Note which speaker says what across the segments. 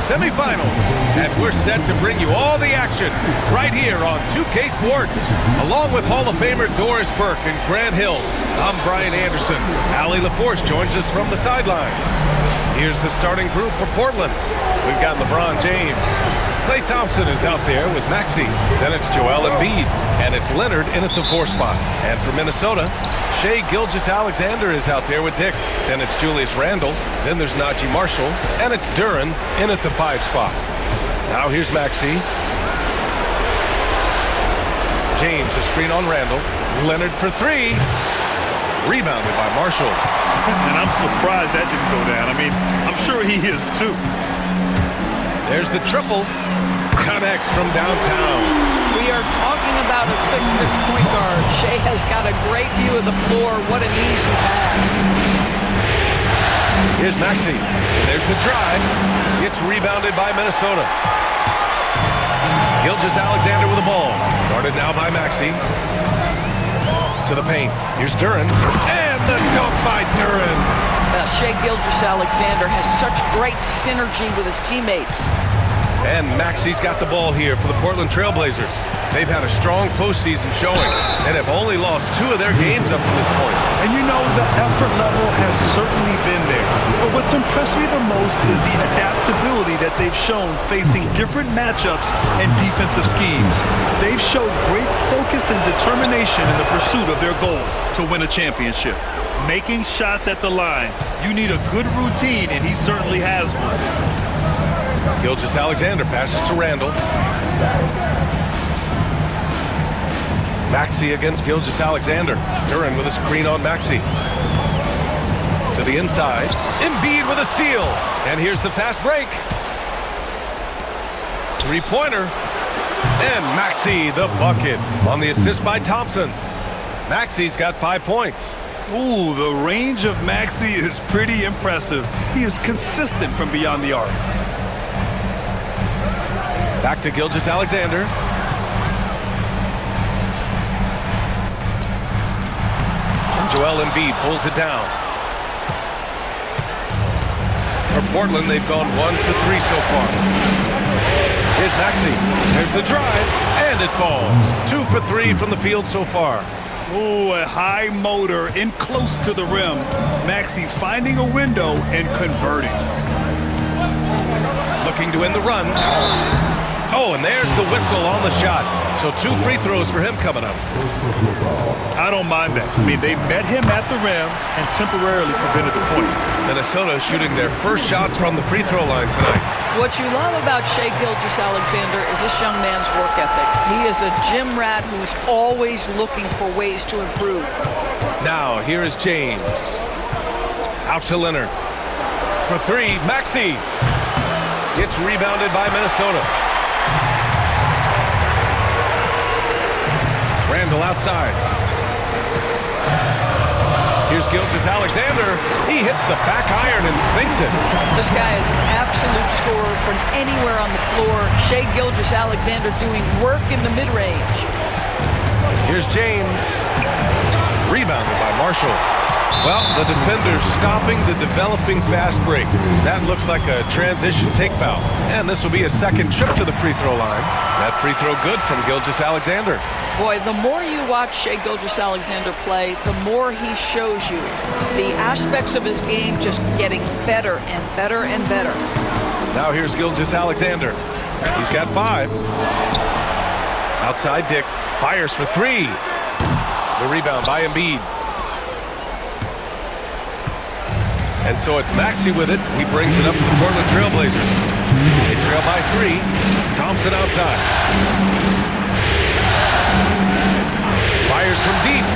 Speaker 1: semifinals. And we're set to bring you all the action right here on 2K Sports. Along with Hall of Famer Doris Burke and Grant Hill, I'm Brian Anderson. Allie LaForce joins us from the sidelines. Here's the starting group for Portland. We've got LeBron James. Klay Thompson is out there with Maxey. Then it's Joel Embiid. And it's Leonard in at the 4 spot. And for Minnesota, Shai Gilgeous-Alexander is out there with Dick. Then it's Julius Randle. Then there's Najee Marshall. And it's Duren in at the 5 spot. Now here's Maxey. James, a screen on Randle. Leonard for 3. Rebounded by Marshall.
Speaker 2: And I'm surprised that didn't go down. I mean, I'm sure he is too.
Speaker 1: There's the triple. Connects from downtown.
Speaker 3: We are talking about a 6'6" point guard. Shai has got a great view of the floor. What an easy pass.
Speaker 1: Here's Maxey. There's the drive. It's rebounded by Minnesota. Gilgeous-Alexander with the ball. Guarded now by Maxey. To the paint. Here's Duren. And the dunk by Duren.
Speaker 3: Shai Gilgeous-Alexander has such great synergy with his teammates.
Speaker 1: And Maxey's got the ball here for the Portland Trailblazers. They've had a strong postseason showing and have only lost 2 of their games up to this point.
Speaker 2: And you know, the effort level has certainly been there. But what's impressed me the most is the adaptability that they've shown facing different matchups and defensive schemes. They've showed great focus and determination in the pursuit of their goal to win a championship. Making shots at the line. You need a good routine, and he certainly has one.
Speaker 1: Gilgeous-Alexander passes to Randle. Maxey against Gilgeous-Alexander. Duren with a screen on Maxey. To the inside. Embiid with a steal. And here's the fast break. 3-pointer. And Maxey the bucket on the assist by Thompson. Maxey's got 5 points.
Speaker 2: Ooh, the range of Maxey is pretty impressive. He is consistent from beyond the arc.
Speaker 1: Back to Gilgeous-Alexander. And Joel Embiid pulls it down. For Portland, they've gone 1 for 3 so far. Here's Maxey. There's the drive, and it falls. 2 for 3 from the field so far.
Speaker 2: Ooh, a high motor in close to the rim. Maxey finding a window and converting.
Speaker 1: Looking to end the run. Oh, and there's the whistle on the shot. So 2 free throws for him coming up.
Speaker 2: I don't mind that. I mean, they met him at the rim and temporarily prevented the points.
Speaker 1: Minnesota shooting their first shots from the free throw line tonight.
Speaker 3: What you love about Shai Gilgeous-Alexander is this young man's work ethic. He is a gym rat who's always looking for ways to improve.
Speaker 1: Now, here is James. Out to Leonard. For 3, Maxey. It's rebounded by Minnesota. Randle outside. Here's Gilgeous-Alexander. He hits the back iron and sinks it.
Speaker 3: This guy is an absolute scorer from anywhere on the floor. Shai Gilgeous-Alexander doing work in the mid-range.
Speaker 1: Here's James. Rebounded by Marshall. Well, the defender stopping the developing fast break. That looks like a transition take foul. And this will be a second trip to the free throw line. That free throw good from Gilgeous-Alexander.
Speaker 3: Boy, the more you watch Shai Gilgeous-Alexander play, the more he shows you the aspects of his game just getting better and better and better.
Speaker 1: Now here's Gilgeous-Alexander. He's got 5. Outside Dick. Fires for 3. The rebound by Embiid. And so it's Maxey with it. He brings it up to the Portland Trailblazers. They trail by 3. Thompson outside. Fires from deep.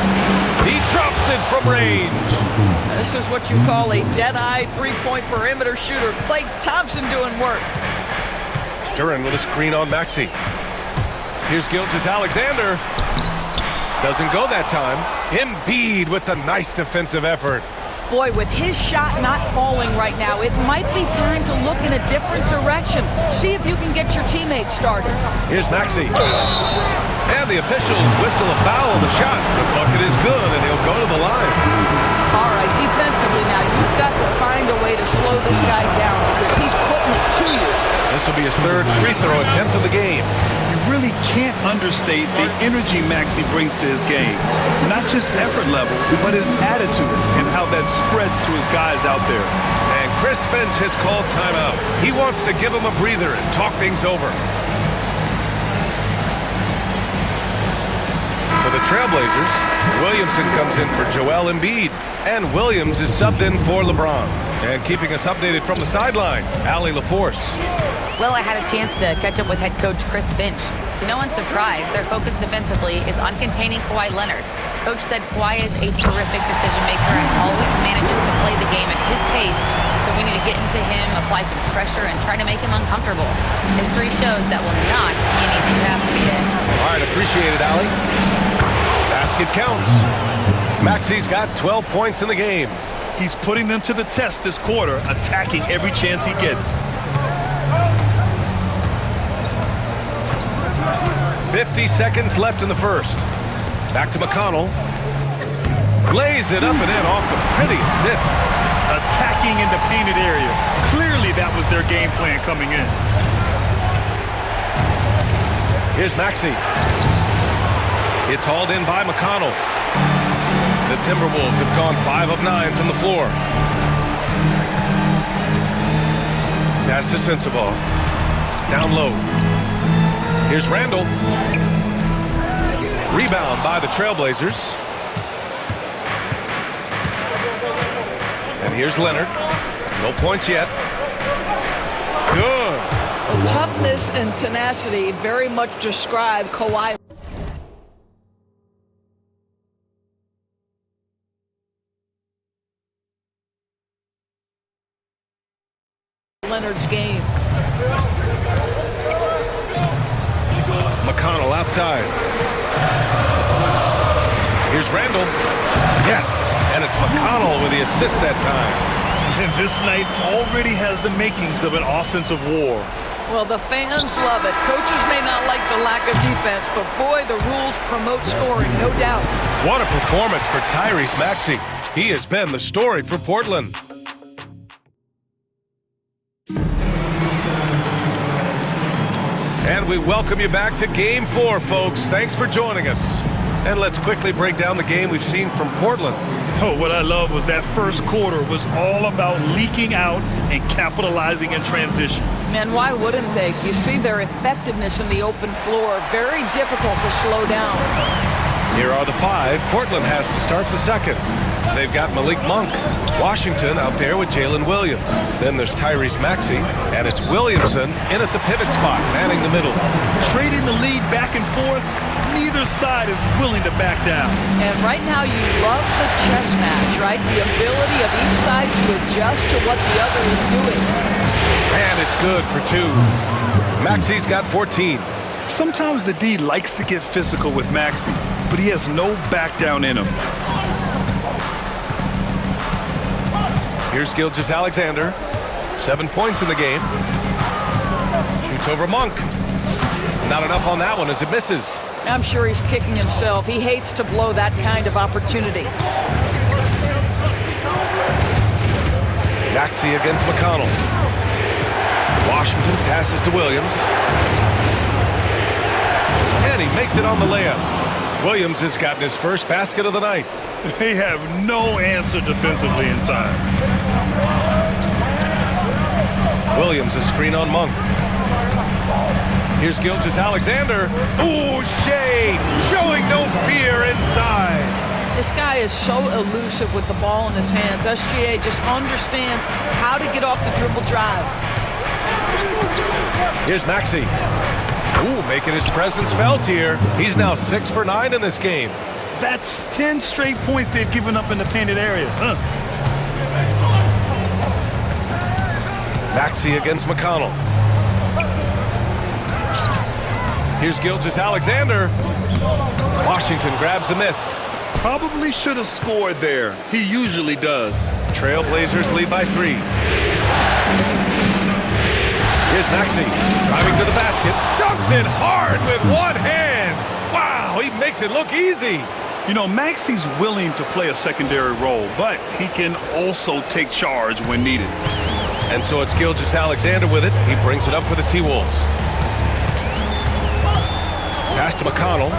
Speaker 1: He drops it from range.
Speaker 3: This is what you call a dead-eye three-point perimeter shooter. Klay Thompson doing work.
Speaker 1: Duren with a screen on Maxey. Here's Gilgeous-Alexander. Doesn't go that time. Embiid with the nice defensive effort.
Speaker 3: Boy, with his shot not falling right now, it might be time to look in a different direction. See if you can get your teammates started.
Speaker 1: Here's Maxey. And the officials whistle a foul on the shot. The bucket is good, and he'll go to the line.
Speaker 3: All right, defensively now, you've got to find a way to slow this guy down because he's putting it to you.
Speaker 1: will be his third free throw attempt of the game.
Speaker 2: You really can't understate the energy Maxey brings to his game. Not just effort level, but his attitude and how that spreads to his guys out there.
Speaker 1: And Chris Finch has called timeout. He wants to give him a breather and talk things over. For the Trailblazers, Williamson comes in for Joel Embiid. And Williams is subbed in for LeBron. And keeping us updated from the sideline, Allie LaForce.
Speaker 4: Well, I had a chance to catch up with head coach Chris Finch. To no one's surprise, their focus defensively is on containing Kawhi Leonard. Coach said Kawhi is a terrific decision maker and always manages to play the game at his pace, so we need to get into him, apply some pressure, and try to make him uncomfortable. History shows that will not be an easy task to get in.
Speaker 1: All right, appreciate it, Allie. Basket counts. Maxey's got 12 points in the game.
Speaker 2: He's putting them to the test this quarter, attacking every chance he gets.
Speaker 1: 50 seconds left in the first. Back to McConnell. Lays it up and in off the pretty assist.
Speaker 2: Attacking in the painted area. Clearly that was their game plan coming in.
Speaker 1: Here's Maxey. It's hauled in by McConnell. The Timberwolves have gone 5 of 9 from the floor. Pass to Sensabaugh. Down low. Here's Randall. Rebound by the Trailblazers. And here's Leonard. No points yet. Good.
Speaker 3: Well, toughness and tenacity very much describe Kawhi Leonard's game.
Speaker 1: McConnell outside. Here's Randall. Yes, and it's McConnell with the assist that time.
Speaker 2: And this night already has the makings of an offensive war.
Speaker 3: Well, the fans love it. Coaches may not like the lack of defense, but boy, the rules promote scoring, no doubt.
Speaker 1: What a performance for Tyrese Maxey. He has been the story for Portland. And we welcome you back to Game 4, folks. Thanks for joining us. And let's quickly break down the game we've seen from Portland.
Speaker 2: Oh, what I love was that first quarter was all about leaking out and capitalizing in transition.
Speaker 3: And why wouldn't they? You see their effectiveness in the open floor. Very difficult to slow down.
Speaker 1: Here are the 5 Portland has to start the second. They've got Malik Monk. Washington out there with Jalen Williams. Then there's Tyrese Maxey, and it's Williamson in at the pivot spot, manning the middle.
Speaker 2: Trading the lead back and forth, neither side is willing to back down.
Speaker 3: And right now you love the chess match, right? The ability of each side to adjust to what the other is doing.
Speaker 1: And it's good for 2. Maxey's got 14.
Speaker 2: Sometimes the D likes to get physical with Maxey, but he has no back down in him.
Speaker 1: Here's Gilgeous-Alexander. 7 points in the game. Shoots over Monk. Not enough on that one as it misses.
Speaker 3: I'm sure he's kicking himself. He hates to blow that kind of opportunity.
Speaker 1: Maxey against McConnell. Washington passes to Williams. And he makes it on the layup. Williams has gotten his first basket of the night.
Speaker 2: They have no answer defensively inside.
Speaker 1: Williams a screen on Monk. Here's Gilgeous-Alexander. Ooh, Shea showing no fear inside.
Speaker 3: This guy is so elusive with the ball in his hands. SGA just understands how to get off the dribble drive.
Speaker 1: Here's Maxey. Ooh, making his presence felt here. He's now 6 for 9 in this game.
Speaker 2: That's 10 straight points they've given up in the painted area.
Speaker 1: Maxey against McConnell. Here's Gilgeous-Alexander. Washington grabs the miss.
Speaker 2: Probably should have scored there. He usually does.
Speaker 1: Trailblazers lead by 3. Here's Maxey driving to the basket. Dunks it hard with one hand. Wow, he makes it look easy.
Speaker 2: You know, Maxey's willing to play a secondary role, but he can also take charge when needed.
Speaker 1: And so it's Gilgeous-Alexander with it. He brings it up for the T-Wolves. Pass to McConnell.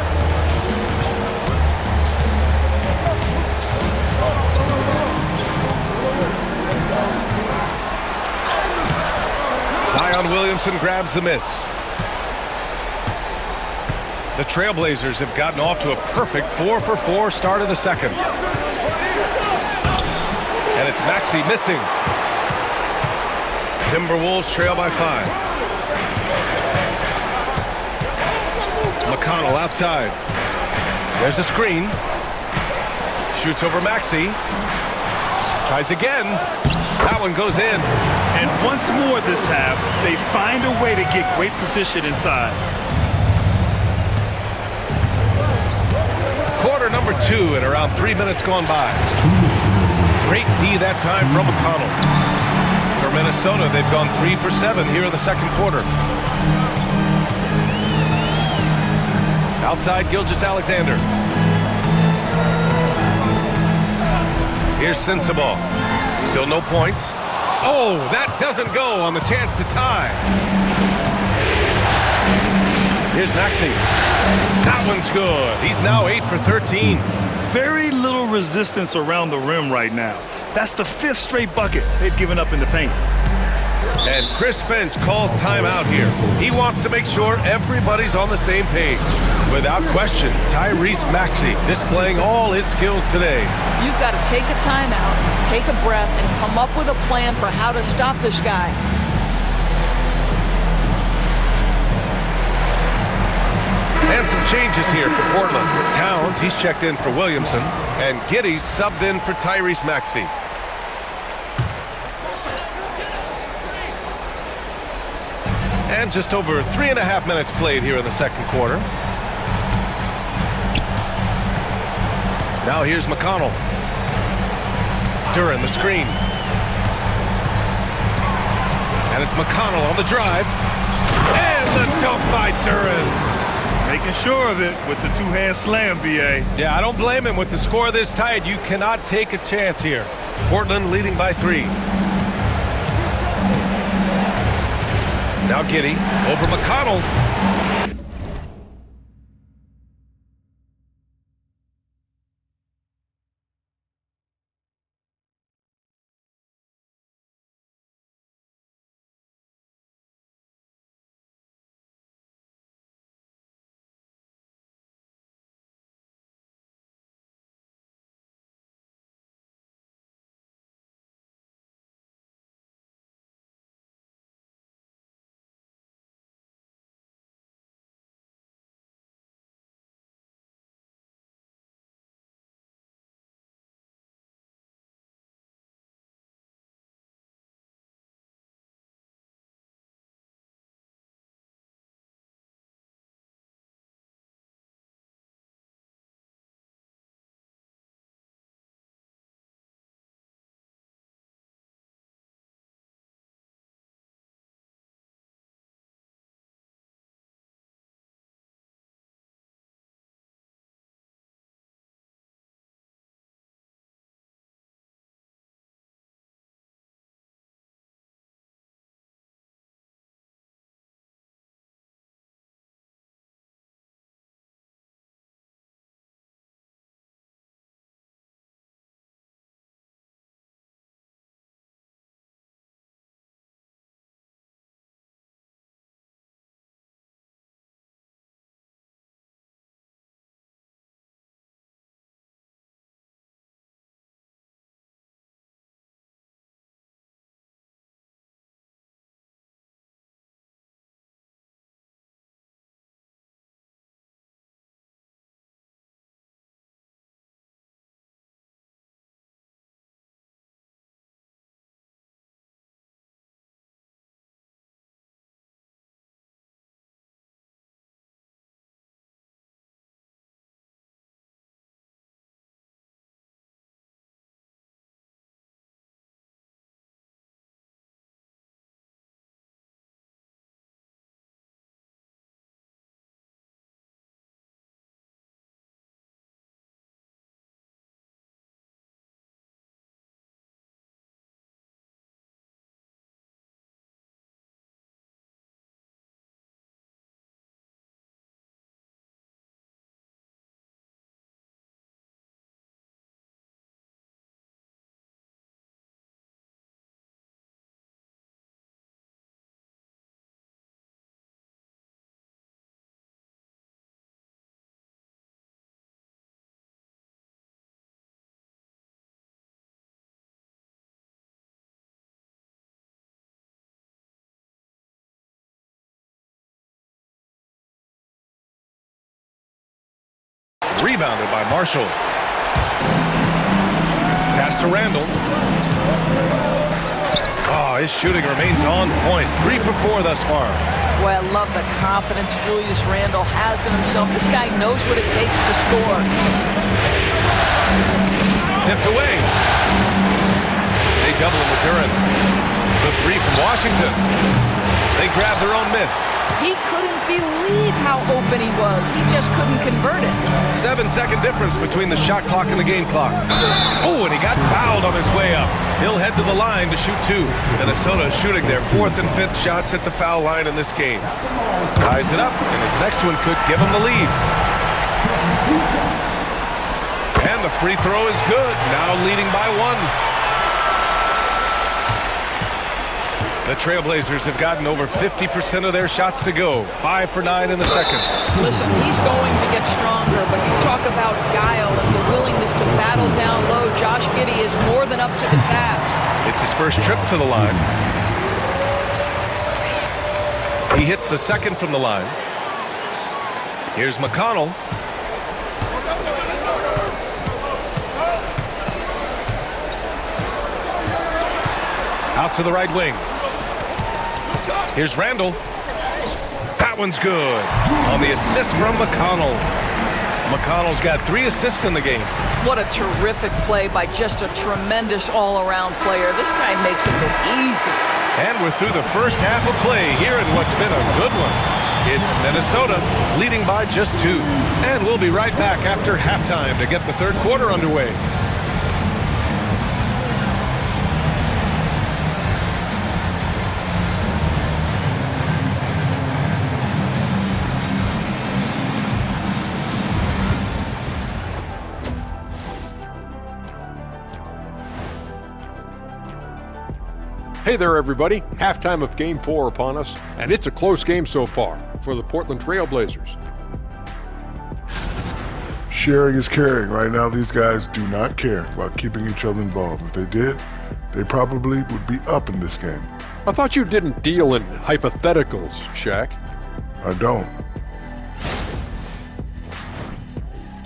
Speaker 1: Zion Williamson grabs the miss. The Trailblazers have gotten off to a perfect 4-for-4 start of the second. And it's Maxey missing. Timberwolves trail by 5. McConnell outside. There's a screen. Shoots over Maxey. Tries again. That one goes in.
Speaker 2: And once more this half, they find a way to get great position inside.
Speaker 1: Quarter number 2 and around 3 minutes gone by. Great D that time from McConnell. For Minnesota, they've gone 3 for 7 here in the second quarter. Outside Gilgeous-Alexander. Here's Sensabaugh. Still no points. Oh, that doesn't go on the chance to tie. Here's Maxey. That one's good. He's now 8 for 13.
Speaker 2: Very little resistance around the rim right now. That's the 5th straight bucket they've given up in the paint.
Speaker 1: And Chris Finch calls timeout here. He wants to make sure everybody's on the same page. Without question, Tyrese Maxey displaying all his skills today.
Speaker 3: You've got to take a timeout, take a breath, and come up with a plan for how to stop this guy.
Speaker 1: And some changes here for Portland. Towns, he's checked in for Williamson. And Giddey's subbed in for Tyrese Maxey. And just over 3.5 minutes played here in the second quarter. Now here's McConnell. Duren the screen. And it's McConnell on the drive. And the dunk by Duren.
Speaker 2: Making sure of it with the two-hand slam, B.A.
Speaker 1: Yeah, I don't blame him. With the score this tight, you cannot take a chance here. Portland leading by 3. Now Giddey over McConnell. Rebounded by Marshall. Pass to Randall. Oh, his shooting remains on point. 3 for 4 thus far.
Speaker 3: Boy, I love the confidence Julius Randle has in himself. This guy knows what it takes to score.
Speaker 1: Tipped away. They double him with Duran. The 3 from Washington. They grab their own miss.
Speaker 3: He couldn't believe how open he was. He just couldn't convert it.
Speaker 1: 7-second difference between the shot clock and the game clock. Oh, and he got fouled on his way up. He'll head to the line to shoot 2. Minnesota shooting their 4th and 5th shots at the foul line in this game. Ties it up, and his next one could give him the lead. And the free throw is good. Now leading by 1. The Trailblazers have gotten over 50% of their shots to go. 5 for 9 in the second.
Speaker 3: Listen, he's going to get stronger, but you talk about guile and the willingness to battle down low. Josh Giddey is more than up to the task.
Speaker 1: It's his first trip to the line. He hits the second from the line. Here's McConnell. Out to the right wing. Here's Randall. That one's good. On the assist from McConnell. McConnell's got 3 assists in the game.
Speaker 3: What a terrific play by just a tremendous all-around player. This guy makes it look easy.
Speaker 1: And we're through the first half of play here in what's been a good one. It's Minnesota leading by just 2. And we'll be right back after halftime to get the third quarter underway.
Speaker 5: Hey there, everybody. Halftime of Game 4 upon us, and it's a close game so far for the Portland Trailblazers.
Speaker 6: Sharing is caring. Right now, these guys do not care about keeping each other involved. If they did, they probably would be up in this game.
Speaker 5: I thought you didn't deal in hypotheticals, Shaq.
Speaker 6: I don't.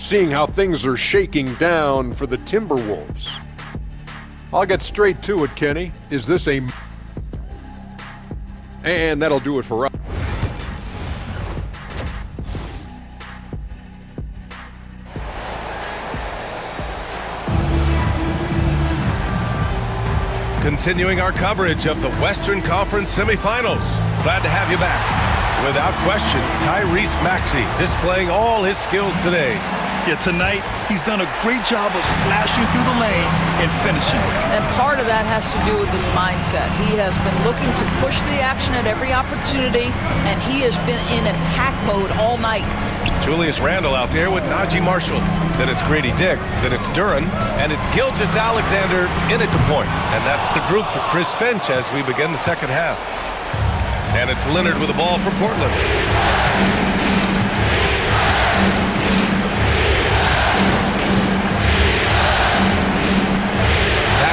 Speaker 5: Seeing how things are shaking down for the Timberwolves. I'll get straight to it, Kenny. Is this a... And that'll do it for us.
Speaker 1: Continuing our coverage of the Western Conference semifinals. Glad to have you back. Without question, Tyrese Maxey displaying all his skills today.
Speaker 2: Yeah, tonight, he's done a great job of slashing through the lane and finishing.
Speaker 3: And part of that has to do with his mindset. He has been looking to push the action at every opportunity, and he has been in attack mode all night.
Speaker 1: Julius Randle out there with Najee Marshall. Then it's Grady Dick. Then it's Duran. And it's Gilgeous-Alexander in at the point. And that's the group for Chris Finch as we begin the second half. And it's Leonard with the ball for Portland.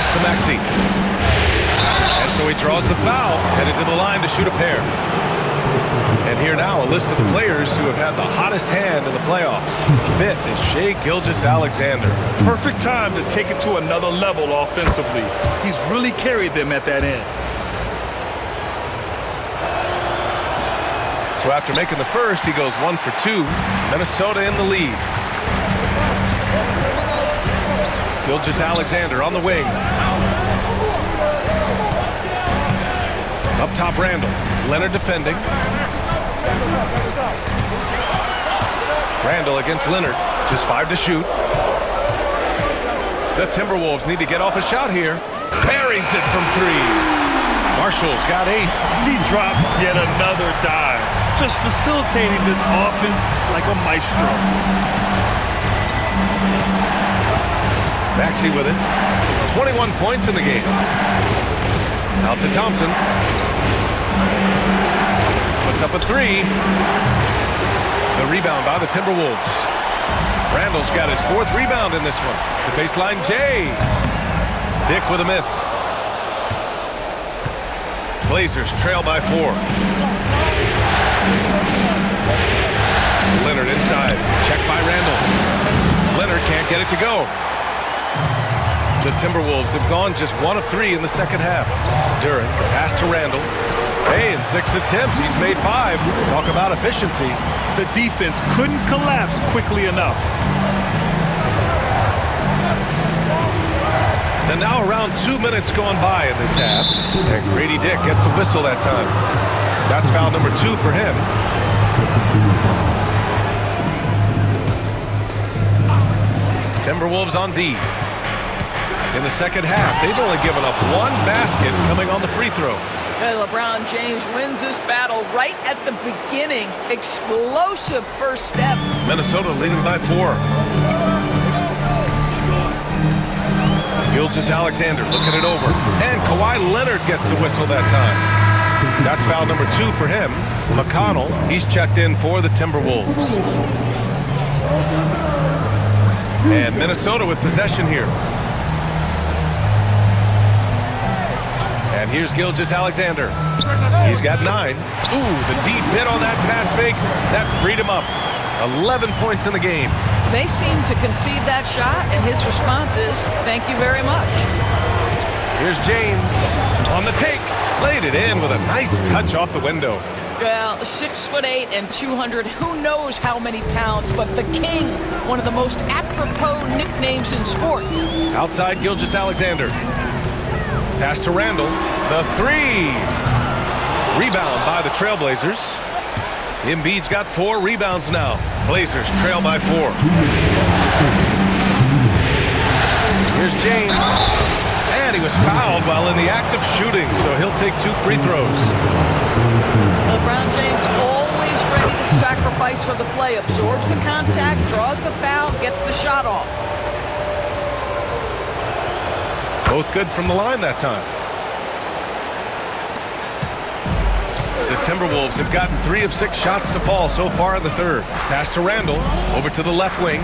Speaker 1: To Maxey. And so he draws the foul, headed to the line to shoot a pair. And here now, a list of the players who have had the hottest hand in the playoffs. Fifth is Shai Gilgeous-Alexander.
Speaker 2: Perfect time to take it to another level offensively. He's really carried them at that end.
Speaker 1: So after making the first, he goes 1 for 2. Minnesota in the lead. Gilgeous-Alexander on the wing. Up top, Randall. Leonard defending. Randall against Leonard. Just 5 to shoot. The Timberwolves need to get off a shot here. Buries it from 3. Marshall's got 8.
Speaker 2: He drops yet another dive, just facilitating this offense like a maestro.
Speaker 1: Maxey with it. 21 points in the game. Out to Thompson. Puts up a 3. The rebound by the Timberwolves. Randall's got his 4th rebound in this one. The baseline, Jay. Dick with a miss. Blazers trail by 4. Leonard inside. Check by Randall. Leonard can't get it to go. The Timberwolves have gone just 1 of 3 in the second half. Duren, pass to Randall. Hey, in 6 attempts, he's made 5. Talk about efficiency.
Speaker 2: The defense couldn't collapse quickly enough.
Speaker 1: And now around 2 minutes gone by in this half. And Grady Dick gets a whistle that time. That's foul number 2 for him. Timberwolves on D. In the second half, they've only given up 1 basket coming on the free throw.
Speaker 3: LeBron James wins this battle right at the beginning. Explosive first step.
Speaker 1: Minnesota leading by 4. Gilgeous-Alexander looking it over. And Kawhi Leonard gets a whistle that time. That's foul number 2 for him. McConnell, he's checked in for the Timberwolves. And Minnesota with possession here. And here's Gilgeous-Alexander. He's got 9. Ooh, the deep hit on that pass fake. That freed him up. 11 points in the game.
Speaker 3: They seem to concede that shot, and his response is, thank you very much.
Speaker 1: Here's James on the take. Laid it in with a nice touch off the window.
Speaker 3: Well, 6'8" and 200, who knows how many pounds, but the King, one of the most apropos nicknames in sports.
Speaker 1: Outside Gilgeous-Alexander. Pass to Randall. The 3. Rebound by the Trailblazers. Embiid's got 4 rebounds now. Blazers trail by 4. Here's James. And he was fouled while in the act of shooting, so he'll take 2 free throws.
Speaker 3: LeBron James always ready to sacrifice for the play. Absorbs the contact, draws the foul, gets the shot off.
Speaker 1: Both good from the line that time. The Timberwolves have gotten 3 of 6 shots to fall so far in the third. Pass to Randall, over to the left wing.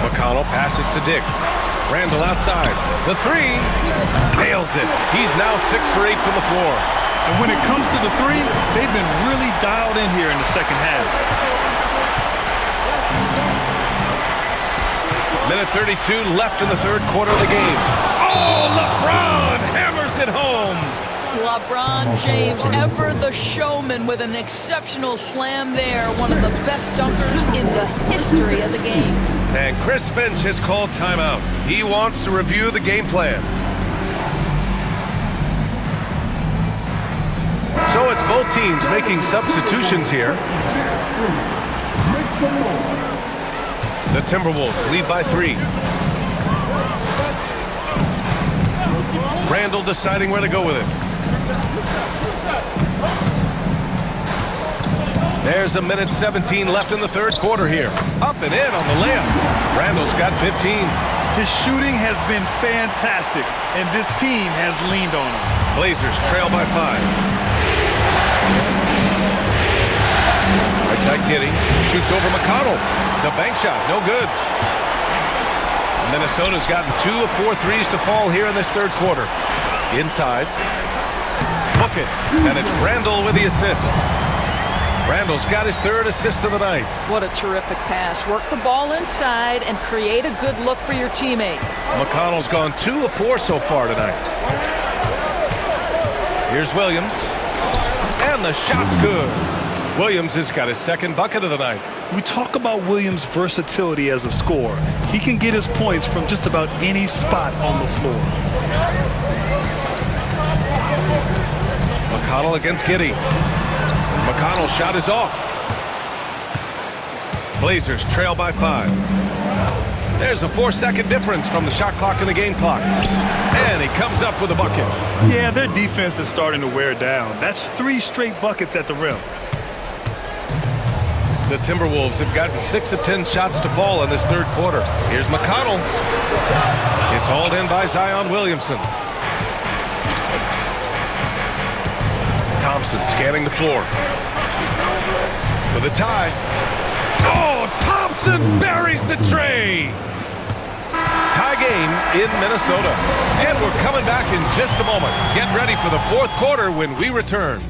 Speaker 1: McConnell passes to Dick. Randall outside. The 3. Nails it. He's now 6 for 8 from the floor.
Speaker 2: And when it comes to the 3, they've been really dialed in here in the second half.
Speaker 1: Minute 32 left in the third quarter of the game. Oh, LeBron hammers it home.
Speaker 3: LeBron James, ever the showman, with an exceptional slam there. One of the best dunkers in the history of the game.
Speaker 1: And Chris Finch has called timeout. He wants to review the game plan. So it's both teams making substitutions here. The Timberwolves lead by 3. Randall deciding where to go with it. There's a minute 17 left in the third quarter here. Up and in on the layup. Randall's got 15.
Speaker 2: His shooting has been fantastic, and this team has leaned on him.
Speaker 1: Blazers trail by 5. Right side Giddey shoots over McConnell. The bank shot, no good. Minnesota's gotten 2 of 4 threes to fall here in this third quarter. Inside. Book it. And it's Randall with the assist. Randall's got his 3rd assist of the night.
Speaker 3: What a terrific pass. Work the ball inside and create a good look for your teammate.
Speaker 1: McConnell's gone 2 of 4 so far tonight. Here's Williams. And the shot's good. Williams has got his 2nd bucket of the night.
Speaker 2: We talk about Williams' versatility as a scorer. He can get his points from just about any spot on the floor.
Speaker 1: McConnell against Giddey. McConnell's shot is off. Blazers trail by 5. There's a 4-second difference from the shot clock and the game clock. And he comes up with a bucket.
Speaker 2: Yeah, their defense is starting to wear down. That's 3 straight buckets at the rim.
Speaker 1: The Timberwolves have gotten 6 of 10 shots to fall in this third quarter. Here's McConnell. It's hauled in by Zion Williamson. Thompson scanning the floor. For the tie. Oh, Thompson buries the tray. Tie game in Minnesota. And we're coming back in just a moment. Get ready for the fourth quarter when we return.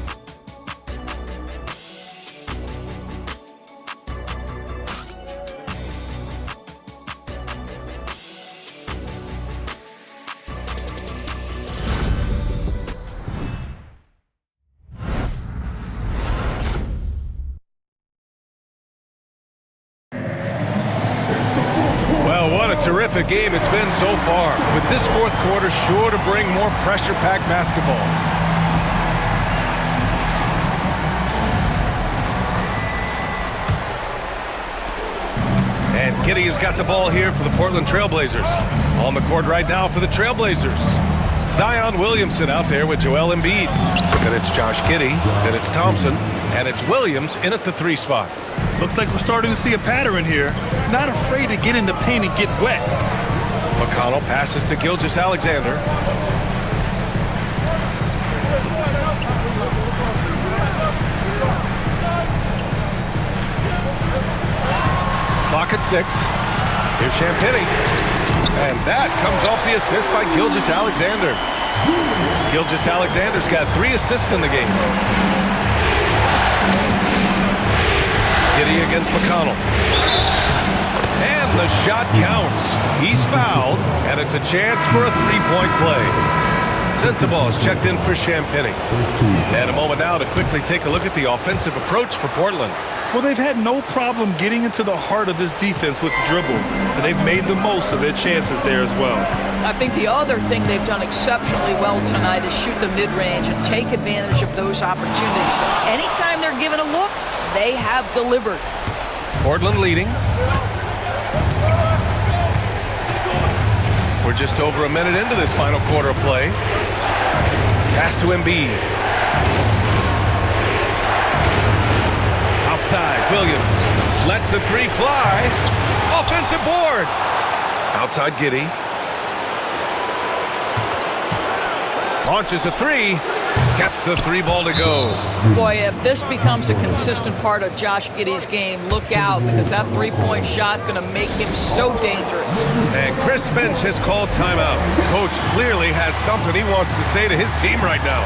Speaker 1: terrific game it's been so far, with this fourth quarter sure to bring more pressure-packed basketball. And Giddey has got the ball here for the Portland Trailblazers. On the court right now for the Trailblazers. Zion Williamson out there with Joel Embiid. Then it's Josh Giddey, then it's Thompson, and it's Williams in at the 3 spot.
Speaker 2: Looks like we're starting to see a pattern here. Not afraid to get in the paint and get wet.
Speaker 1: McConnell passes to Gilgeous-Alexander. Clock at 6. Here's Champagnie. And that comes off the assist by Gilgeous-Alexander. Gilgeous-Alexander's got 3 assists in the game. Giddey against McConnell. And the shot counts. He's fouled, and it's a chance for a 3-point play. Sensabaugh is checked in for Champagnie. And a moment now to quickly take a look at the offensive approach for Portland.
Speaker 2: Well, they've had no problem getting into the heart of this defense with the dribble, and they've made the most of their chances there as well.
Speaker 3: I think the other thing they've done exceptionally well tonight is shoot the mid-range and take advantage of those opportunities. Anytime they're given a look, they have delivered.
Speaker 1: Portland leading. We're just over a minute into this final quarter of play. Pass to Embiid. Outside, Williams lets the 3 fly. Offensive board. Outside Giddey. Launches a 3. Gets the 3 ball to go.
Speaker 3: Boy, if this becomes a consistent part of Josh Giddey's game, look out, because that 3-point shot's going to make him so dangerous.
Speaker 1: And Chris Finch has called timeout. Coach clearly has something he wants to say to his team right now.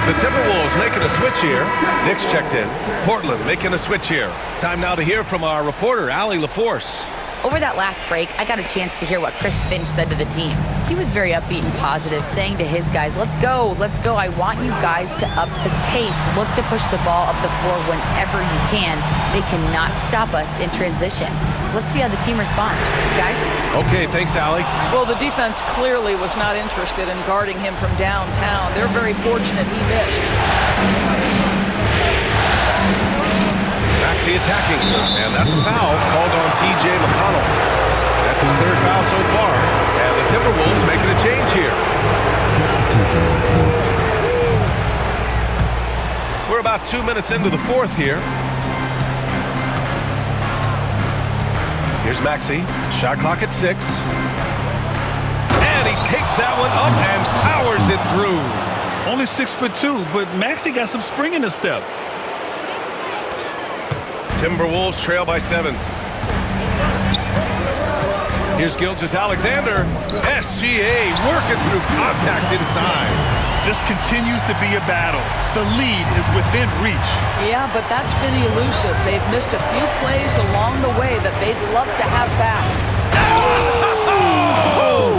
Speaker 1: The Timberwolves making a switch here. Dick's checked in. Portland making a switch here. Time now to hear from our reporter, Allie LaForce.
Speaker 4: Over that last break, I got a chance to hear what Chris Finch said to the team. He was very upbeat and positive, saying to his guys, let's go. I want you guys to up the pace. Look to push the ball up the floor whenever you can. They cannot stop us in transition. Let's see how the team responds. Guys?
Speaker 1: Okay, thanks, Allie.
Speaker 3: Well, the defense clearly was not interested in guarding him from downtown. They're very fortunate he missed.
Speaker 1: Maxey attacking, and that's a foul called on T.J. McConnell. That's his 3rd foul so far, and the Timberwolves making a change here. We're about 2 minutes into the 4th here. Here's Maxey, shot clock at 6. And he takes that one up and powers it through.
Speaker 2: Only 6'2", but Maxey got some spring in his step.
Speaker 1: Timberwolves trail by 7. Here's Gilgeous-Alexander. SGA working through contact inside.
Speaker 2: This continues to be a battle. The lead is within reach.
Speaker 3: Yeah, but that's been elusive. They've missed a few plays along the way that they'd love to have back.
Speaker 1: Oh!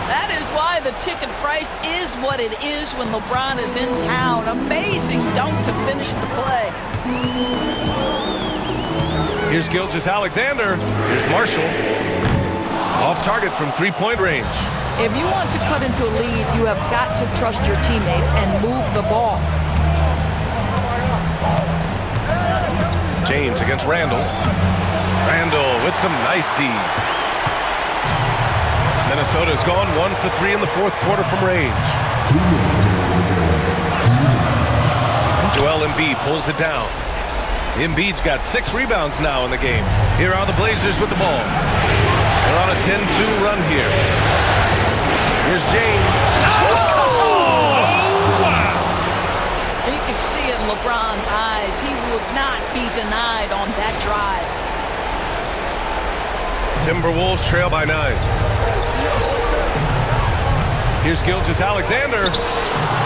Speaker 3: That is why the ticket price is what it is when LeBron is in town. Amazing dunk to finish the play.
Speaker 1: Here's Gilgeous-Alexander. Here's Marshall. Off target from 3-point range.
Speaker 3: If you want to cut into a lead, you have got to trust your teammates and move the ball.
Speaker 1: James against Randall. Randall with some nice D. Minnesota's gone 1 for 3 in the 4th quarter from range. Joel Embiid pulls it down. Embiid's got 6 rebounds now in the game. Here are the Blazers with the ball. They're on a 10-2 run here. Here's James. Oh! Wow!
Speaker 3: You can see it in LeBron's eyes. He would not be denied on that drive.
Speaker 1: Timberwolves trail by 9. Here's Gilgeous-Alexander.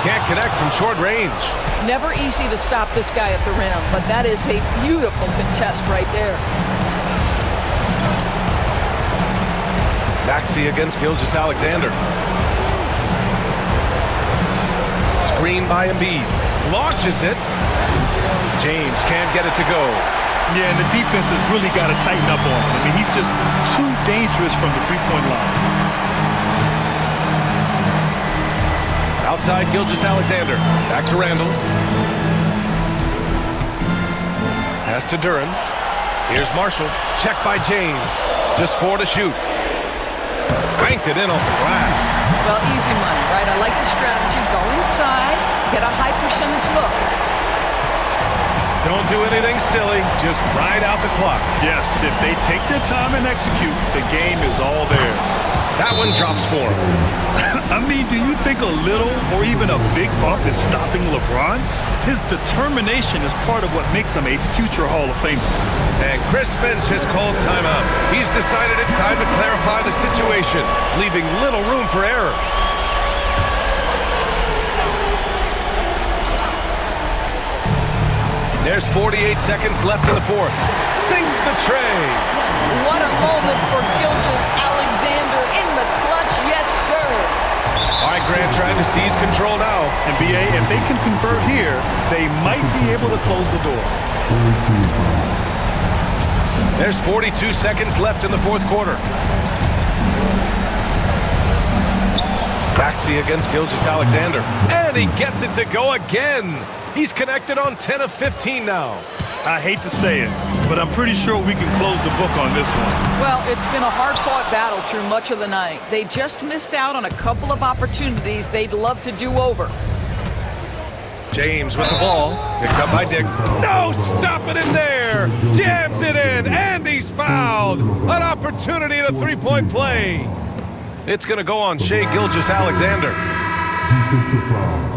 Speaker 1: Can't connect from short range.
Speaker 3: Never easy to stop this guy at the rim, but that is a beautiful contest right there.
Speaker 1: Maxey against Gilgeous-Alexander. Screen by Embiid. Launches it. James can't get it to go.
Speaker 2: Yeah, and the defense has really got to tighten up on him. I mean, he's just too dangerous from the three-point line.
Speaker 1: Outside Gilgeous-Alexander. Back to Randall. Pass to Duran. Here's Marshall. Check by James. Just 4 to shoot. Banked it in off the glass.
Speaker 3: Well, easy money, right? I like the strategy. Go inside, get a high percentage look.
Speaker 1: Don't do anything silly. Just ride out the clock.
Speaker 2: Yes, if they take their time and execute, the game is all theirs.
Speaker 1: That one drops for him.
Speaker 2: I mean, do you think a little or even a big bump is stopping LeBron? His determination is part of what makes him a future Hall of Famer.
Speaker 1: And Chris Finch has called timeout. He's decided it's time to clarify the situation, leaving little room for error. There's 48 seconds left in the fourth. Sinks the tray.
Speaker 3: What a moment for Gilgeous-Alexander in the clutch. Yes, sir.
Speaker 1: All right, Grant trying to seize control now.
Speaker 2: And BA, if they can convert here, they might be able to close the door.
Speaker 1: There's 42 seconds left in the fourth quarter. Baxi against Gilgeous-Alexander. And he gets it to go again. He's connected on 10 of 15 now.
Speaker 2: I hate to say it, but I'm pretty sure we can close the book on this one.
Speaker 3: Well, it's been a hard-fought battle through much of the night. They just missed out on a couple of opportunities they'd love to do over.
Speaker 1: James with the ball. Picked up by Dick. No, stop it in there. Jams it in, and he's fouled. An opportunity at a three-point play. It's going to go on Shai Gilgeous-Alexander.
Speaker 7: Defensive foul.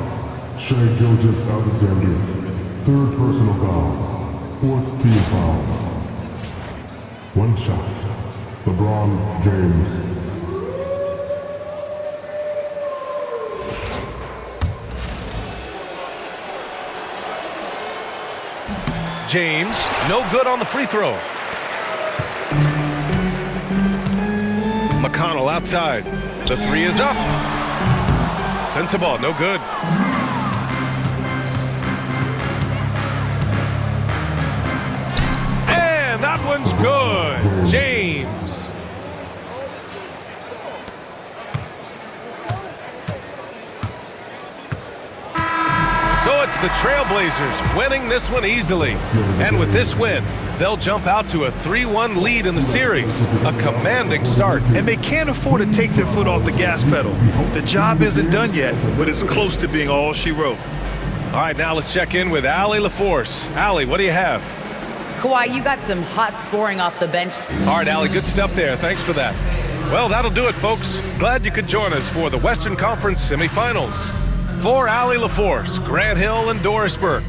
Speaker 7: Shai Gilgeous-Alexander. Third personal foul. Fourth team foul. One shot. LeBron James.
Speaker 1: James, no good on the free throw. McConnell outside. The three is up. Sensible, no good. And that one's good. James. So it's the Trailblazers winning this one easily. And with this win, they'll jump out to a 3-1 lead in the series. A commanding start.
Speaker 2: And they can't afford to take their foot off the gas pedal. The job isn't done yet, but it's close to being all she wrote.
Speaker 1: All right, now let's check in with Allie LaForce. Allie, what do you have?
Speaker 4: Kawhi, you got some hot scoring off the bench.
Speaker 1: All right, Allie, good stuff there. Thanks for that. Well, that'll do it, folks. Glad you could join us for the Western Conference semifinals. For Allie LaForce, Grant Hill, and Doris Burke,